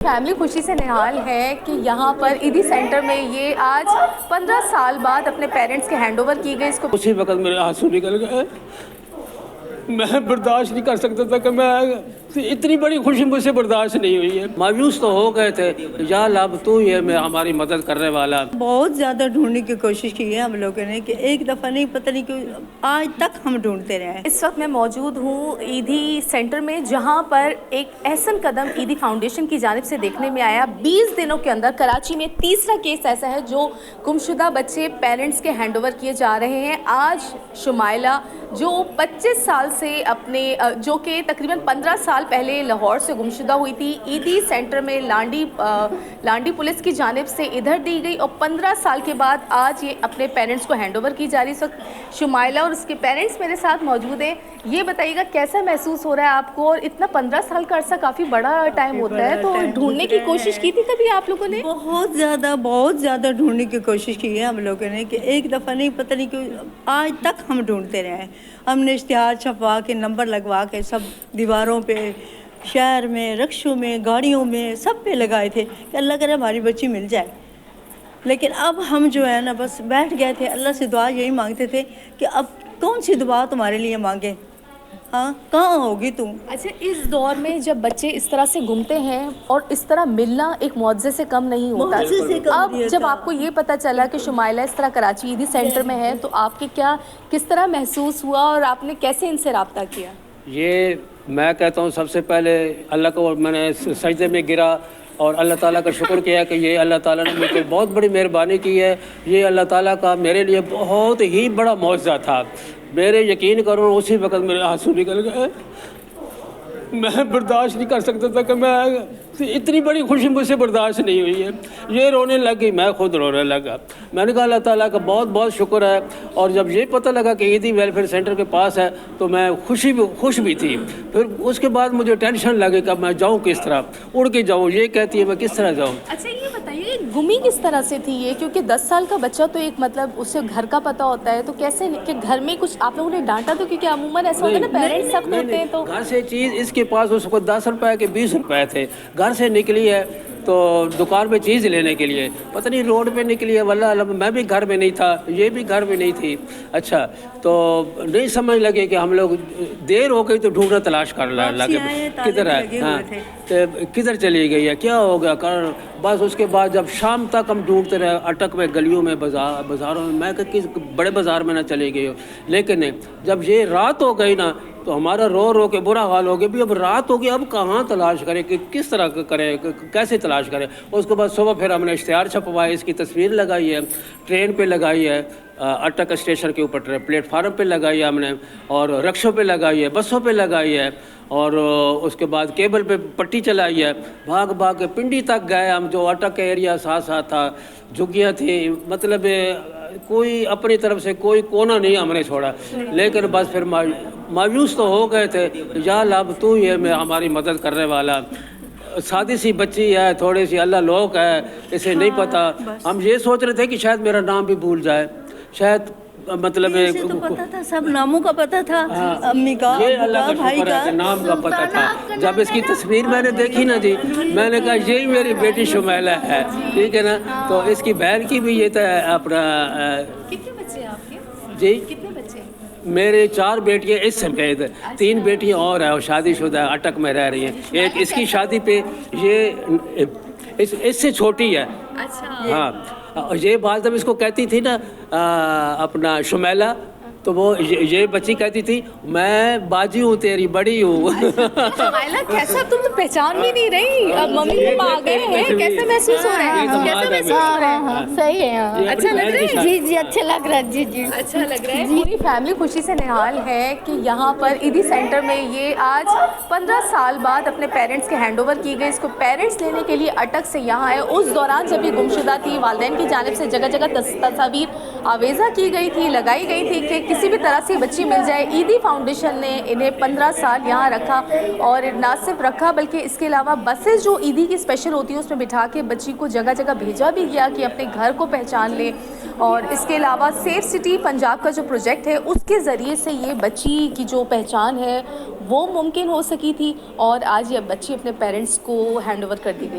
Family खुशी से निहाल है कि यहाँ पर ईदी सेंटर में ये आज 15 साल बाद अपने पेरेंट्स के हैंड ओवर की गई। इसको उसी वक्त मेरे आंसू निकल गए। मैं बर्दाश्त नहीं कर सकता था कि मैं इतनी बड़ी खुशी मुझसे बर्दाश्त नहीं हुई है। मायूस तो हो गए थे, या अब तू ये मैं हमारी मदद करने वाला। बहुत ज़्यादा ढूंढने की कोशिश की है हम लोगों ने कि एक दफ़ा नहीं, पता नहीं क्यों आज तक हम ढूंढते रहे हैं। इस वक्त मैं मौजूद हूँ ईदी सेंटर में, जहाँ पर एक एहसन कदम ईदी फाउंडेशन की जानिब से देखने में आया। 20 दिनों के अंदर कराची में तीसरा केस ऐसा है जो गुमशुदा बच्चे पेरेंट्स के हैंड ओवर किए जा रहे हैं। आज शुमाइला जो 25 साल से अपने जो कि तकरीबन 15 साल पहले लाहौर से गुमशुदा हुई थी, ईदी सेंटर में लांडी पुलिस की जानिब से इधर दी गई और 15 साल के बाद आज ये अपने पेरेंट्स को हैंड ओवर की जा रही है। इस वक्त शुमाइला और उसके पेरेंट्स मेरे साथ मौजूद हैं। ये बताइएगा कैसा महसूस हो रहा है आपको, और इतना 15 साल का अरसा काफ़ी बड़ा टाइम होता है, तो ढूंढने की कोशिश की थी कभी आप लोगों ने? बहुत ज़्यादा ढूंढने की कोशिश की है हम लोगों ने कि एक दफ़ा नहीं, पता नहीं क्यों आज तक हम ढूंढते रहे हैं। हमने इश्तिहार छपवा के, नंबर लगवा के, सब दीवारों पे, शहर में, रक्शों में, गाड़ियों में, सब पे लगाए थे कि अल्लाह करे हमारी बच्ची मिल जाए। लेकिन अब हम जो है ना बस बैठ गए थे, अल्लाह से दुआ यही मांगते थे कि अब कौन सी दुआ तुम्हारे लिए मांगे, हाँ कहाँ होगी तुम। अच्छा, इस दौर में जब बच्चे इस तरह से घूमते हैं और इस तरह मिलना एक मुआवजे से कम नहीं होता। अब जब आपको ये पता चला कि शुमाइला इस तरह कराची ईदी सेंटर में है, तो आपके किस तरह महसूस हुआ और आपने कैसे इनसे रब्ता किया? ये मैं कहता हूँ सबसे पहले अल्लाह को मैंने सजदे में गिरा और अल्लाह ताला का शुक्र किया कि ये अल्लाह ताला ने मुझे बहुत बड़ी मेहरबानी की है। ये अल्लाह ताला का मेरे लिए बहुत ही बड़ा मौजज़ा था। मेरे यकीन करो उसी वक्त मेरे आंसू निकल गए। मैं बर्दाश्त नहीं कर सकता था कि मैं इतनी बड़ी खुशी मुझसे बर्दाश्त नहीं हुई है। ये रोने लगी, मैं खुद रोने लगा। मैंने कहा अल्लाह ताला का बहुत बहुत शुक्र है। और जब ये पता लगा कि ईदी वेलफेयर सेंटर के पास है तो मैं खुश भी थी। फिर उसके बाद मुझे टेंशन लगे कि मैं जाऊँ किस तरह, उड़ के जाऊँ। ये कहती है मैं किस तरह जाऊँ। अच्छा, ये बताइए गुमी किस तरह से थी ये, क्योंकि 10 साल का बच्चा तो एक मतलब उसे घर का पता होता है, तो कैसे कि घर में कुछ आप लोगों ने डांटा? तो क्योंकि अमूमन ऐसा होता है ना, पेरेंट्स सख्त होते हैं। तो घर से चीज़ इसके पास उसको 10 रुपए के 20 रुपए थे। घर से निकली है तो दुकान पे चीज़ लेने के लिए, पता नहीं रोड पे निकली है, वल्लाह मैं भी घर में नहीं था, ये भी घर में नहीं थी। अच्छा, तो नहीं समझ लगे कि हम लोग देर हो गई तो ढूंढना तलाश कर लगे किधर है, हाँ तो किधर चली गई है, क्या हो गया कर। बस उसके बाद जब शाम तक हम ढूंढते रहे, अटक में गलियों में, बाज़ारों में। मैं किस बड़े बाज़ार में ना चली गई हो। लेकिन जब ये रात हो गई ना तो हमारा रो के बुरा हाल हो गया। भी अब रात हो गई, अब कहाँ तलाश करें, कि किस तरह करें, कैसे तलाश करें। उसके बाद सुबह फिर हमने इश्तिहार छपवाए, इसकी तस्वीर लगाई है, ट्रेन पे लगाई है, अटक स्टेशन के ऊपर प्लेटफार्म पे लगाई है हमने, और रक्शों पे लगाई है, बसों पे लगाई है, और उसके बाद केबल पे पट्टी चलाई है। भाग के पिंडी तक गए हम, जो अटक का एरिया साथ था, झुग्गियाँ थी, मतलब कोई अपनी तरफ से कोई कोना नहीं हमने छोड़ा। लेकिन बस फिर मायूस तो हो गए थे, या अब तू ये मैं हमारी मदद करने वाला। सादी सी बच्ची है, थोड़ी सी अल्लाह लोक है, इसे नहीं पता। हम ये सोच रहे थे कि शायद मेरा नाम भी भूल जाए, शायद मतलब तो पता था, सब नामों का पता था, अम्मी का, ये अल्लाह का शुक्र है कि नाम का पता था। जब इसकी तस्वीर मैंने देखी ना जी, मैंने कहा यही मेरी बेटी शुमाइला है, ठीक है ना। तो इसकी बहन की भी ये था अपना। कितने बच्चे हैं आपके जी? कितने बच्चे? मेरे 4 बेटियाँ इस समेत, 3 बेटियाँ और हैं और शादीशुदा अटक में रह रही हैं। एक इसकी शादी पे, ये इससे छोटी है। अच्छा, हाँ, ये बात जब इसको कहती थी ना अपना शुमाइला, तो वो ये बच्ची कहती थी मैं बाजी हूँ तेरी, बड़ी हूँ। शुमाइला कैसा, तुम तो पहचान भी नहीं रही, अब मम्मी पापा आ गए हैं, कैसे महसूस हो रहा है? कैसे महसूस हो रहा है? सही है, अच्छा लग रहा है? जी अच्छा लग रहा है, जी अच्छा लग रहा है। पूरी फैमिली खुशी से निहाल है कि यहाँ पर ईदी सेंटर में ये आज 15 साल बाद अपने पेरेंट्स के हैंड ओवर की गई। इसको पेरेंट्स लेने के लिए अटक से यहाँ आए। उस दौरान जब ये गुमशुदा थी, वालिदैन की जानिब से जगह जगह तस्वीर आवेज़ा की गई थी, लगाई गई थी कि किसी भी तरह से बच्ची मिल जाए। ईदी फाउंडेशन ने इन्हें 15 साल यहाँ रखा, और ना सिर्फ रखा बल्कि इसके अलावा बसेस जो ईदी की स्पेशल होती है उसमें बिठा के बच्ची को जगह जगह भेजा भी गया कि अपने घर को पहचान ले। और इसके अलावा सेफ सिटी पंजाब का जो प्रोजेक्ट है उसके ज़रिए से ये बच्ची की जो पहचान है वो मुमकिन हो सकी थी, और आज ये बच्ची अपने पेरेंट्स को हैंड ओवर कर दी गई।